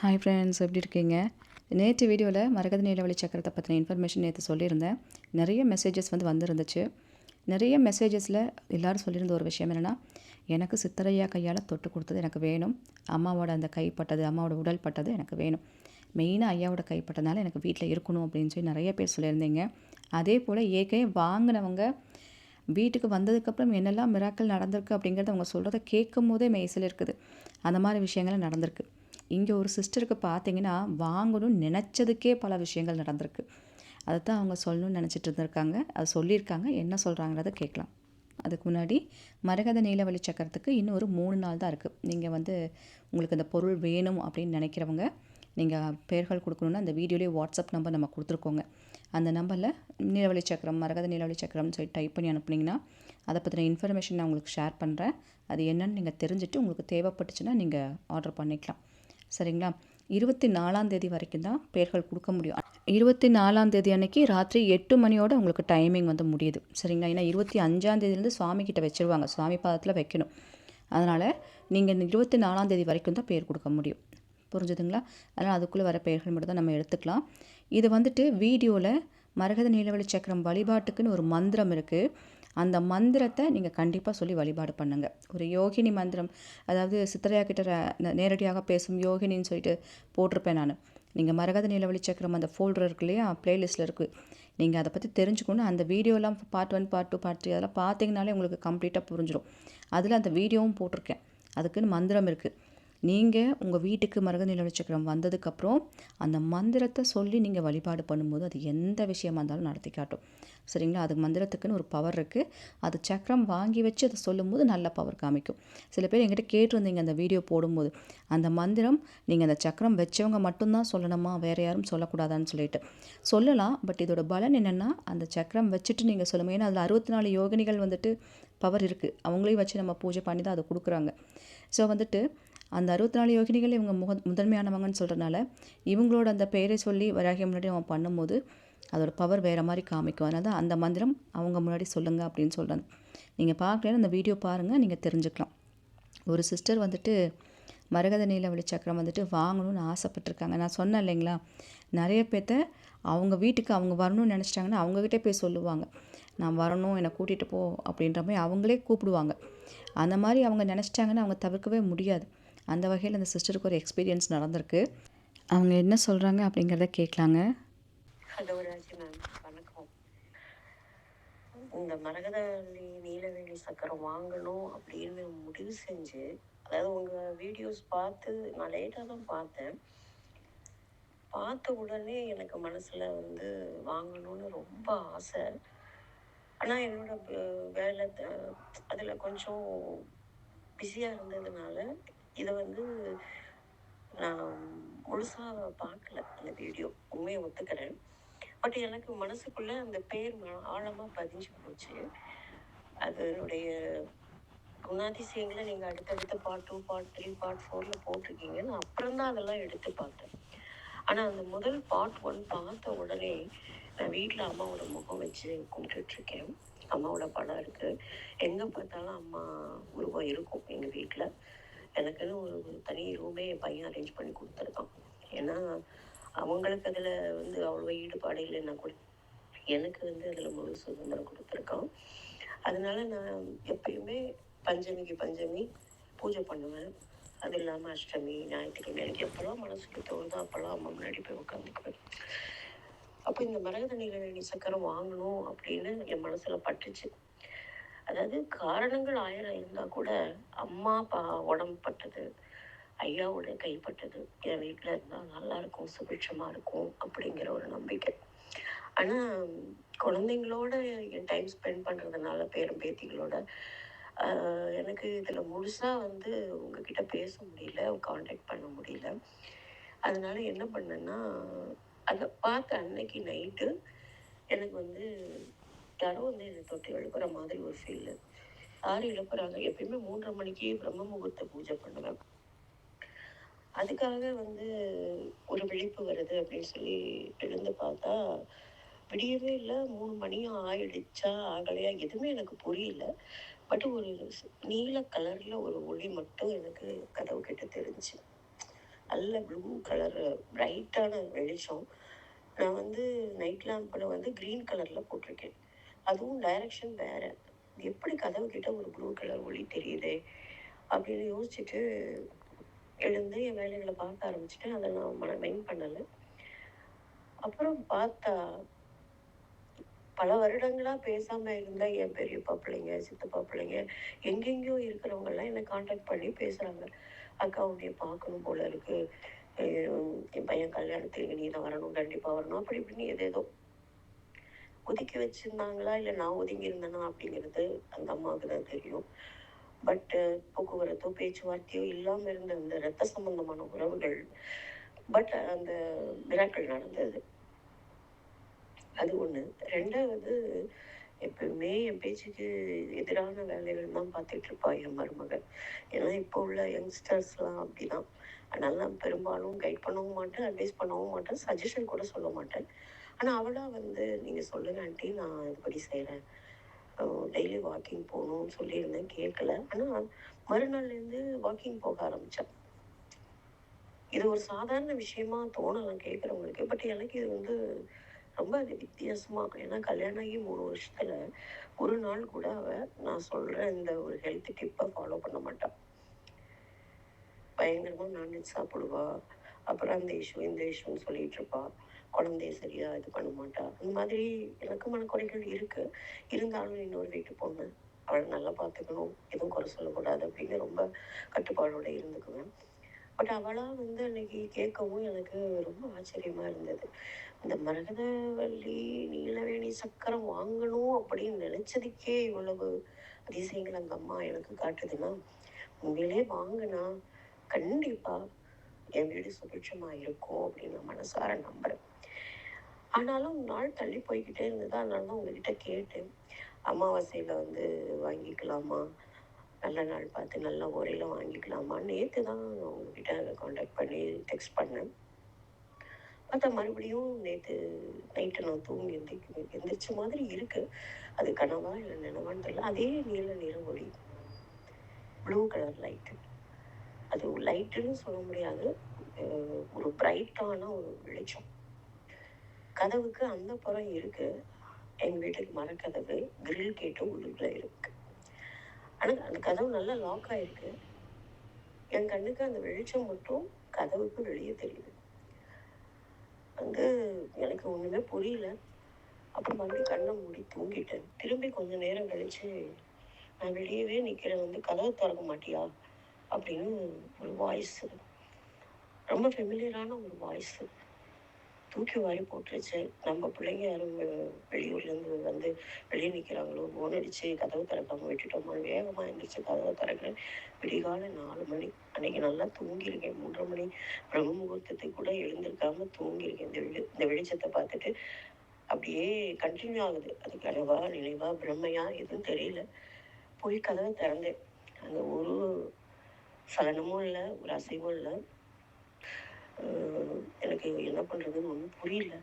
Hi friends, எப்படி இருக்கீங்க? நேற்று வீடியோவில் மரகத நீலவழி சக்கரத்தை பற்றின இன்ஃபர்மேஷன் நேற்று சொல்லியிருந்தேன். நிறைய மெசேஜஸ் வந்துருந்துச்சு. நிறைய மெசேஜஸில் எல்லோரும் சொல்லியிருந்த ஒரு விஷயம் என்னென்னா, எனக்கு சித்தரையா கையால் தொட்டு கொடுத்தது எனக்கு வேணும், அம்மாவோட அந்த கைப்பட்டது, அம்மாவோட உடல் பட்டது எனக்கு வேணும், மெயினாக ஐயாவோட கைப்பட்டதுனால எனக்கு வீட்டில் இருக்கணும் அப்படின்னு சொல்லி நிறைய பேர் சொல்லியிருந்தீங்க. அதே போல் ஏற்கனவே வாங்கினவங்க வீட்டுக்கு வந்ததுக்கப்புறம் என்னெல்லாம் மிராக்கள் நடந்திருக்கு அப்படிங்கிறத அவங்க சொல்கிறத கேட்கும் போதே மெய்சில் இருக்குது. அந்த மாதிரி விஷயங்கள் நடந்திருக்கு. இங்கே ஒரு சிஸ்டருக்கு பார்த்தீங்கன்னா வாங்கணும்னு நினச்சதுக்கே பல விஷயங்கள் நடந்திருக்கு. அதை தான் அவங்க சொல்லணும்னு நினச்சிட்டு இருந்திருக்காங்க. அதை சொல்லியிருக்காங்க. என்ன சொல்கிறாங்கிறத கேட்கலாம். அதுக்கு முன்னாடி மரகத நீலவழி சக்கரத்துக்கு இன்னும் ஒரு 3 நாள் தான் இருக்குது. நீங்கள் உங்களுக்கு அந்த பொருள் வேணும் அப்படின்னு நினைக்கிறவங்க நீங்கள் பெயர்கள் கொடுக்கணுன்னா அந்த வீடியோலேயே வாட்ஸ்அப் நம்பர் நம்ம கொடுத்துருக்கோங்க. அந்த நம்பரில் நீலவழி சக்கரம், மரகத நீலவழி சக்கரம்னு சொல்லி டைப் பண்ணி அனுப்புனீங்கன்னா அதை பற்றின இன்ஃபர்மேஷன் நான் உங்களுக்கு ஷேர் பண்ணுறேன். அது என்னன்னு நீங்கள் தெரிஞ்சுட்டு உங்களுக்கு தேவைப்பட்டுச்சுன்னா நீங்கள் ஆர்டர் பண்ணிக்கலாம். சரிங்களா? 24ஆம் தேதி வரைக்கும் தான் பெயர்கள் கொடுக்க முடியும். 24ஆம் தேதி அன்னைக்கு ராத்திரி 8 மணியோட உங்களுக்கு டைமிங் முடியுது. சரிங்களா? ஏன்னா 25ஆம் தேதியிலேருந்து சுவாமி கிட்ட வச்சுருவாங்க. சுவாமி பாதத்தில் வைக்கணும். அதனால் நீங்கள் 24ஆம் தேதி வரைக்கும் தான் பெயர் கொடுக்க முடியும். புரிஞ்சுதுங்களா? அதனால் அதுக்குள்ளே வர பெயர்கள் மட்டும் தான் நம்ம எடுத்துக்கலாம். இது வீடியோவில் மரகத நீலவழி சக்கரம் வழிபாட்டுக்குன்னு ஒரு மந்திரம் இருக்குது. அந்த மந்திரத்தை நீங்கள் கண்டிப்பாக சொல்லி வழிபாடு பண்ணுங்கள். ஒரு யோகினி மந்திரம், அதாவது சித்தரையா கிட்ட நேரடியாக பேசும் யோகினின்னு சொல்லிட்டு போட்டிருப்பேன் நான். நீங்கள் மரகத நீலவழி சக்கரம் அந்த ஃபோல்டர் இருக்கு இல்லையா, ப்ளேலிஸ்ட்டில் இருக்குது. நீங்கள் அதை பற்றி தெரிஞ்சுக்கணும். அந்த வீடியோலாம் பார்ட் 1, பார்ட் 2, பார்ட் 3 அதெல்லாம் பார்த்தீங்கனாலே உங்களுக்கு கம்ப்ளீட்டாக புரிஞ்சிடும். அதில் அந்த வீடியோவும் போட்டிருக்கேன். அதுக்குன்னு மந்திரம் இருக்குது. நீங்கள் உங்கள் வீட்டுக்கு மரகத நீலவழி சக்கரம் வந்ததுக்கப்புறம் அந்த மந்திரத்தை சொல்லி நீங்கள் வழிபாடு பண்ணும்போது அது எந்த விஷயமா இருந்தாலும் நடத்தி காட்டும். சரிங்களா? அது மந்திரத்துக்குன்னு ஒரு பவர் இருக்குது. அது சக்கரம் வாங்கி வச்சு அதை சொல்லும்போது நல்ல பவர் காமிக்கும். சில பேர் என்கிட்ட கேட்டிருந்தீங்க அந்த வீடியோ போடும்போது, அந்த மந்திரம் நீங்கள் அந்த சக்கரம் வச்சவங்க மட்டும்தான் சொல்லணுமா, வேறு யாரும் சொல்லக்கூடாதான்னு சொல்லிட்டு சொல்லலாம். பட் இதோட பலன் என்னென்னா, அந்த சக்கரம் வச்சுட்டு நீங்கள் சொல்லுங்கள். ஏன்னா அதில் 64 யோகினிகள் பவர் இருக்குது. அவங்களையும் வச்சு நம்ம பூஜை பண்ணி தான் அதை கொடுக்குறாங்க. ஸோ அந்த 64 யோகினிகள் இவங்க முதன்மையானவங்கன்னு சொல்கிறனால இவங்களோட அந்த பெயரை சொல்லி வராகி முன்னாடி அவன் பண்ணும்போது அதோட பவர் வேறு மாதிரி காமிக்கும். அதனால தான் அந்த மந்திரம் அவங்க முன்னாடி சொல்லுங்கள் அப்படின்னு சொல்கிறாங்க. நீங்கள் பார்க்கலன்னா அந்த வீடியோ பாருங்கள், நீங்கள் தெரிஞ்சுக்கலாம். ஒரு சிஸ்டர் மரகத நீலவழி சக்கரம் வாங்கணும்னு ஆசைப்பட்டிருக்காங்க. நான் சொன்னேன் இல்லைங்களா, நிறைய பேர்த்த அவங்க வீட்டுக்கு அவங்க வரணும்னு நினச்சிட்டாங்கன்னா அவங்கக்கிட்டே போய் சொல்லுவாங்க, நான் வரணும், என்னை கூட்டிகிட்டு போ அப்படின்ற மாதிரி அவங்களே கூப்பிடுவாங்க. அந்த மாதிரி அவங்க நினச்சிட்டாங்கன்னா அவங்க தவிர்க்கவே முடியாது. அந்த வகையில் அந்த சிஸ்டருக்கு ஒரு எக்ஸ்பீரியன்ஸ் நடந்திருக்கு. அவங்க என்ன சொல்கிறாங்க அப்படிங்கிறத கேட்கலாங்க. ஹலோ ராஜி மேம், வணக்கம். இந்த மரகத நீலவேணி சக்கரம் வாங்கணும் அப்படின்னு முடிவு செஞ்சு, அதாவது உங்கள் வீடியோஸ் பார்த்து நான் லேட்டாக தான் பார்த்தேன். பார்த்த உடனே எனக்கு மனசில் வாங்கணும்னு ரொம்ப ஆசை. ஆனால் என்னோட வேலை அதில் கொஞ்சம் பிஸியாக இருந்ததுனால இதை நான் முழுசாக பார்க்கல. அந்த வீடியோ உண்மையை ஒத்துக்கிறேன். பட் எனக்கு மனசுக்குள்ளே அந்த பேர் ஆழமாக பதிஞ்சு போச்சு. அதனுடைய குணாதிசயங்களை நீங்கள் அடுத்தடுத்த பார்ட் 2, பார்ட் 3, பார்ட் 4 போட்டிருக்கீங்க. நான் அப்புறம் தான் அதெல்லாம் எடுத்து பார்த்தேன். ஆனால் அந்த முதல் பார்ட் 1 பார்த்த உடனே நான் வீட்டில் அம்மாவோட முகம் வச்சு கும்பிட்டுட்ருக்கேன். அம்மாவோட படம் இருக்குது. எங்கே பார்த்தாலும் அம்மா உருவம் இருக்கும் எங்கள் வீட்டில். எனக்குன்னு ஒரு தனி ரூமே என் பையன் அரேஞ்ச் பண்ணி கொடுத்துருக்கான். ஏன்னா அவங்களுக்கு அதில் அவ்வளோ ஈடுபாடு இல்லைன்னா கூட எனக்கு அதில் முழு சுதந்திரம் கொடுத்துருக்கான். அதனால நான் எப்பயுமே பஞ்சமி பூஜை பண்ணுவேன். அது இல்லாமல் அஷ்டமி, ஞாயிற்றுக்கிழமை எனக்கு எப்போல்லாம் மனசுக்கு தோணுதோ அப்போல்லாம் அம்மா முன்னாடி போய் உட்காந்துக்குவேன். அப்போ இந்த மரகத நீலவேணி சக்கரம் வாங்கணும் அப்படின்னு என் மனசில் பட்டுச்சு. அதாவது காரணங்கள் 1000 இருந்தால் கூட அம்மா உடம்பு பட்டது, ஐயாவோட கைப்பட்டது என் வீட்டில் இருந்தால் நல்லாயிருக்கும், சுபிட்சமாக இருக்கும் அப்படிங்கிற ஒரு நம்பிக்கை. ஆனால் குழந்தைங்களோட என் டைம் ஸ்பெண்ட் பண்ணுறதுனால பேரும் பேத்திகளோட எனக்கு இதில் முழுசாக உங்ககிட்ட பேச முடியல, காண்டாக்ட் பண்ண முடியல. அதனால என்ன பண்ணேன்னா, அதை பார்த்த அன்னைக்கு நைட்டு எனக்கு யாரோ என்னை தொட்டு எழுப்புற மாதிரி ஒரு ஃபீல். யார் எழுப்புறாங்க? எப்பயுமே 3:30 மணிக்கு பிரம்ம முகூர்த்த பூஜை பண்ணுவேன். அதுக்காக ஒரு விழிப்பு வருது அப்படின்னு சொல்லி எழுந்து பார்த்தா விடியவே இல்லை. 3 மணியும் ஆயிடுச்சா ஆகலையா எதுவுமே எனக்கு புரியல. பட் ஒரு நீல கலரில் ஒரு ஒளி மட்டும் எனக்கு கதவு கிட்ட தெரிஞ்சு. நல்ல ப்ளூ கலர் பிரைட்டான வெளிச்சம். நான் வந்து நைட் லேம்பில் வந்து க்ரீன் கலரில் போட்டிருக்கேன். அதுவும் டைரக்ஷன் வேற. எப்படி கதவு கிட்ட ஒரு ப்ளூ கலர் ஒளி தெரியுதே அப்படின்னு யோசிச்சுட்டு எழுந்து என் வேலைகளை பார்க்க ஆரம்பிச்சிட்டேன். அதை நான் மைண்ட் பண்ணலை. அப்புறம் பார்த்தா பல வருடங்களா பேசாம இருந்த என் பெரியப்பா பிள்ளைங்க, சித்தப்பா பிள்ளைங்க, எங்கெங்கேயோ இருக்கிறவங்க எல்லாம் என்னை காண்டாக்ட் பண்ணி பேசுறாங்க. அக்கா உன்னைய பார்க்கணும் போல இருக்கு. என் பையன் கல்யாணத்துக்கு நீ தான் வரணும், கண்டிப்பா வரணும், அப்படி இப்படின்னு ஏதேதோ ஒதுக்கி வச்சிருந்தாங்களா இல்லை நான் ஒதுங்கி இருந்தேனா அப்படிங்கிறது அந்த அம்மாவுக்கு தான் தெரியும். பட் போக்குவரத்தோ பேச்சுவார்த்தையோ இல்லாமல் இருந்த அந்த இரத்த சம்பந்தமான உறவுகள், பட் அந்த மிராக்கள் நடந்தது. அது ஒன்று. ரெண்டாவது, எப்பவுமே என் பேச்சுக்கு எதிரான வேலைகள் தான் பார்த்துட்டு இருப்பா என் மருமகள். ஏன்னா இப்போ உள்ள யங்ஸ்டர்ஸ்லாம் அப்படிதான். அதனால நான் பெரும்பாலும் கைட் பண்ணவும் மாட்டேன், அட்வைஸ் பண்ணவும் மாட்டேன், சஜஷன் கூட சொல்ல மாட்டேன். ஆனால் அவளா வந்து நீங்கள் சொல்லுங்க ஆண்டி, நான் இதுபடி செய்கிறேன், டெய்லி வாக்கிங் போகணும்னு சொல்லியிருந்தேன், கேட்கல. ஆனால் மறுநாள்லேருந்து வாக்கிங் போக ஆரம்பித்தேன். இது ஒரு சாதாரண விஷயமா தோணலாம் கேட்குறவங்களுக்கு. பட் எனக்கு இது வந்து ரொம்ப அது வித்தியாசமா. ஏன்னா கல்யாணம் ஆகி 3 வருஷத்துல ஒரு நாள் கூட அவ நான் சொல்ற இந்த ஒரு ஹெல்த் டிப்பை ஃபாலோ பண்ண மாட்டான். பயங்கரமா நான்வெஜ் சாப்பிடுவா. அப்புறம் அந்த இஷ்யூ இந்த இஷ்யூன்னு சொல்லிட்டு இருப்பா. குழந்தைய சரியா இது பண்ண மாட்டா. இந்த மாதிரி எனக்கு மனக்குறைகள் இருக்கு. இருந்தாலும் இன்னொரு வீட்டு பொண்ணு, அவளை நல்லா பார்த்துக்கணும், எதுவும் குறை சொல்லக்கூடாது அப்படின்னு ரொம்ப கட்டுப்பாடோட இருந்துக்குவேன். பட் அவளா வந்து அன்னைக்கு கேட்கவும் எனக்கு ரொம்ப ஆச்சரியமா இருந்தது. இந்த மரகதவள்ளி நீலவேணி சக்கரம் வாங்கணும் அப்படின்னு நினைச்சதுக்கே இவ்வளவு அதிசயங்கள் அந்த அம்மா எனக்கு காட்டுதுன்னா, உண்மையிலே வாங்கினா கண்டிப்பா என் வீடு சுபிட்சமா இருக்கும் அப்படின்னு நான் மனசார நம்புறேன். ஆனாலும் நாள் தள்ளி போய்கிட்டே இருந்தது. அதனால தான் உங்ககிட்ட கேட்டேன். அமாவாசையில வந்து வாங்கிக்கலாமா, நல்ல நாள் பார்த்து நல்ல உரையில வாங்கிக்கலாமா. நேற்று தான் உங்ககிட்ட காண்டாக்ட் பண்ணி டெக்ஸ்ட் பண்ணேன். பார்த்தா மறுபடியும் நேற்று நைட்டு நான் தூங்கி எந்திரிச்ச மாதிரி இருக்கு. அது கனவா இல்லை நினைவான்னு தெரியல. அதே நீல நிற ஒளி, ப்ளூ கலர் லைட்டு. அது லைட்டுன்னு சொல்ல முடியாது, ஒரு பிரைட்டான ஒரு வெளிச்சம். கதவுக்கு அந்த புறம் இருக்கு. எங்கள் வீட்டுக்கு மரக்கதவு, கிரில் கேட்டு உள்ளுக்குள்ள இருக்கு. ஆனால் அந்த கதவு நல்லா லாக் ஆயிருக்கு. என் கண்ணுக்கு அந்த வெளிச்சம் மட்டும் கதவுக்கு வெளியே தெரியுது. வந்து எனக்கு ஒன்றுமே புரியல. அப்புறம் மறுபடியும் கண்ணை மூடி தூங்கிட்டேன். திரும்பி கொஞ்சம் நேரம் கழிச்சு நான் வெளியவே நிற்கிறேன், வந்து கதவை திறக்க மாட்டியா அப்படின்னு ஒரு வாய்ஸ், ரொம்ப ஃபெமிலியரான ஒரு வாய்ஸ். தூக்கி வாரி போட்டுருச்சு. நம்ம பிள்ளைங்க யாரும் வெளியூர்லேருந்து வந்து வெளியே நிற்கிறாங்களோ, ஃபோன் அடித்து கதவை திறக்காம விட்டுட்டோமா, வேகமாக எழுந்திரிச்சு கதவை திறக்கிறேன். விடிகாலை 4 மணி. அன்றைக்கி நல்லா தூங்கியிருக்கேன். 3:30 மணி பிரம்ம முகூர்த்தத்துக்கு கூட எழுந்திருக்காம தூங்கியிருக்கேன். இந்த வெளிச்சத்தை பார்த்துட்டு அப்படியே கண்டினியூ ஆகுது. அது கனவா, நினைவா, பிரம்மையா எதுவும் தெரியல. போய் கதவை திறந்தேன். அங்கே ஒரு சலனமும் இல்லை, ஒரு அசைவும் இல்லை. எனக்கு என்ன பண்ணுறதுன்னு ஒன்றும் புரியல.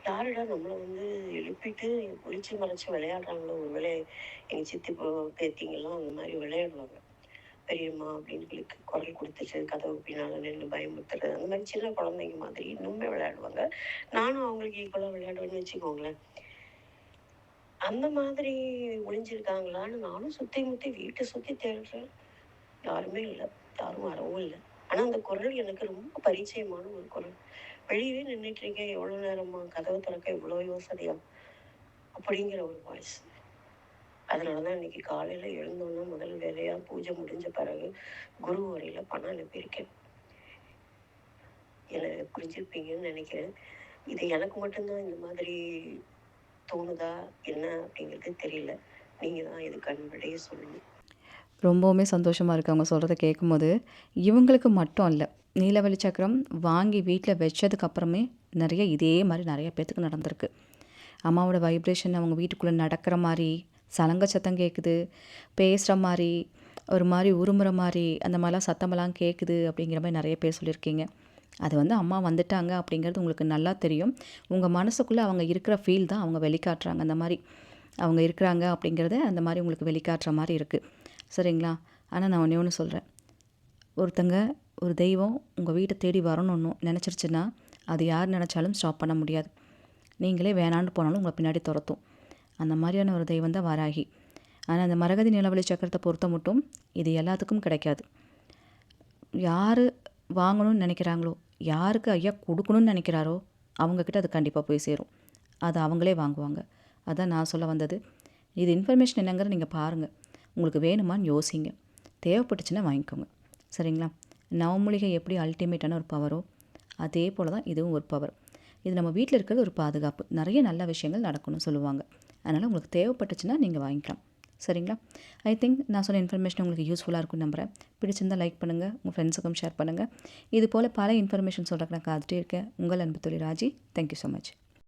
யாருடா நம்மளை வந்து எழுப்பிட்டு ஒளிச்சு மறைச்சி விளையாடுறாங்களோ, ஒரு வேளை எங்கள் சித்தி பேத்திங்கெல்லாம் அந்த மாதிரி விளையாடுவாங்க. பெரியம்மா அப்படின்னு குரல் கொடுத்துச்சு, கதவு பின்னால் நின்று பயமுறுத்துறது, அந்த மாதிரி சின்ன குழந்தைங்க மாதிரி இன்னுமே விளையாடுவாங்க. நானும் அவங்களுக்கு ஈக்குவலாக விளையாடுவேன்னு வச்சுக்கோங்களேன். அந்த மாதிரி ஒளிஞ்சிருக்காங்களான்னு நானும் சுற்றி முற்றி வீட்டை சுற்றி தேடுறேன். யாருமே இல்லை, யாரும் வரவும் இல்லை. ஆனால் அந்த குரல் எனக்கு ரொம்ப பரிச்சயமான ஒரு குரல். வெளியவே நின்றுட்டு இருக்கேன், எவ்வளோ நேரமா, கதவை திறக்க இவ்வளோ யோசனையா அப்படிங்கிற ஒரு வாய்ஸ். அதனால தான் இன்னைக்கு காலையில் எழுந்தோன்னா முதல் வேலையாக பூஜை முடிஞ்ச பிறகு குரு வரையில் பணம் அனுப்பியிருக்கேன். என்னை புரிஞ்சிருப்பீங்கன்னு நினைக்கிறேன். இது எனக்கு மட்டும்தான் இந்த மாதிரி தோணுதா என்ன அப்படிங்கிறது தெரியல. நீங்கள் தான் இதுக்கான விடையை சொல்லணும். ரொம்பவுமே சந்தோஷமாக இருக்குது அவங்க சொல்கிறத கேட்கும்போது. இவங்களுக்கு மட்டும் இல்லை, நீலவழி சக்கரம் வாங்கி வீட்டில் வச்சதுக்கப்புறமே நிறைய இதே மாதிரி நிறைய பேர்த்துக்கு நடந்திருக்கு. அம்மாவோட வைப்ரேஷன் அவங்க வீட்டுக்குள்ளே நடக்கிற மாதிரி, சலங்க சத்தம் கேட்குது, பேசுகிற மாதிரி, ஒரு மாதிரி உருமுறை மாதிரி, அந்த மாதிரிலாம் சத்தமெல்லாம் கேட்குது அப்படிங்கிற மாதிரி நிறைய பேர் சொல்லியிருக்கீங்க. அது வந்து அம்மா வந்துட்டாங்க அப்படிங்கிறது உங்களுக்கு நல்லா தெரியும். உங்கள் மனசுக்குள்ளே அவங்க இருக்கிற ஃபீல் தான் அவங்க வெளிக்காட்டுறாங்க. அந்த மாதிரி அவங்க இருக்கிறாங்க அப்படிங்கிறத அந்த மாதிரி உங்களுக்கு வெளிக்காட்டுற மாதிரி இருக்குது. சரிங்களா? ஆனால் நான் ஒன்றே ஒன்று சொல்கிறேன். ஒருத்தங்க ஒரு தெய்வம் உங்கள் வீட்டை தேடி வரணும்னு நினச்சிருச்சுன்னா அது யார் நினச்சாலும் ஸ்டாப் பண்ண முடியாது. நீங்களே வேணான்னு போனாலும் உங்களை பின்னாடி துரத்தும். அந்த மாதிரியான ஒரு தெய்வம் தான் வராகி. ஆனால் அந்த மரகத நிலவழி சக்கரத்தை பொறுத்த மட்டும் இது எல்லாத்துக்கும் கிடைக்காது. யார் வாங்கணும்னு நினைக்கிறாங்களோ, யாருக்கு ஐயா கொடுக்கணும்னு நினைக்கிறாரோ அவங்கக்கிட்ட அது கண்டிப்பாக போய் சேரும். அது அவங்களே வாங்குவாங்க. அதான் நான் சொல்ல வந்தது. இது இன்ஃபர்மேஷன் என்னங்கிற நீங்கள் பாருங்கள். உங்களுக்கு வேணுமான்னு யோசிங்க. தேவைப்பட்டுச்சுன்னா வாங்கிக்கோங்க. சரிங்களா? நவமூலிகை எப்படி அல்டிமேட்டான ஒரு பவரோ அதே போல் தான் இதுவும் ஒரு பவர். இது நம்ம வீட்டில் இருக்கிறது ஒரு பாதுகாப்பு. நிறைய நல்ல விஷயங்கள் நடக்கணும்னு சொல்லுவாங்க. அதனால் உங்களுக்கு தேவைப்பட்டுச்சுன்னா நீங்கள் வாங்கிக்கலாம். சரிங்களா? ஐ திங்க் நான் சொன்ன இன்ஃபர்மேஷன் உங்களுக்கு யூஸ்ஃபுல்லாக இருக்கும்னு நம்புகிறேன். பிடிச்சிருந்தால் லைக் பண்ணுங்கள், உங்கள் ஃப்ரெண்ட்ஸுக்கும் ஷேர் பண்ணுங்கள். இது போல் பல இன்ஃபர்மேஷன் சொல்கிறக்கு நான் காத்துட்டே இருக்கேன். உங்கள் அன்பு தோழி ராஜி. Thank you so much.